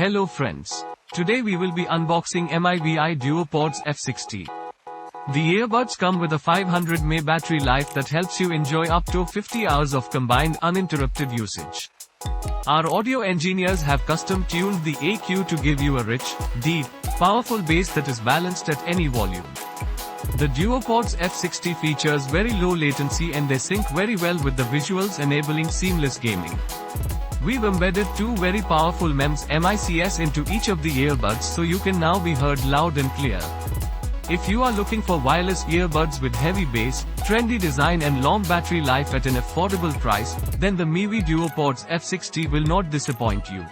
Hello friends. Today we will be unboxing mivi duopods f60. The earbuds come with a 500 mAh battery life that helps you enjoy up to 50 hours of combined uninterrupted usage. Our audio engineers have custom tuned the EQ to give you a rich, deep, powerful bass that is balanced at any volume. The duopods f60 features very low latency and they sync very well with the visuals, enabling seamless gaming. We've embedded two very powerful mics into each of the earbuds so you can now be heard loud and clear. If you are looking for wireless earbuds with heavy bass, trendy design and long battery life at an affordable price, then the mivi duopods f60 will not disappoint you.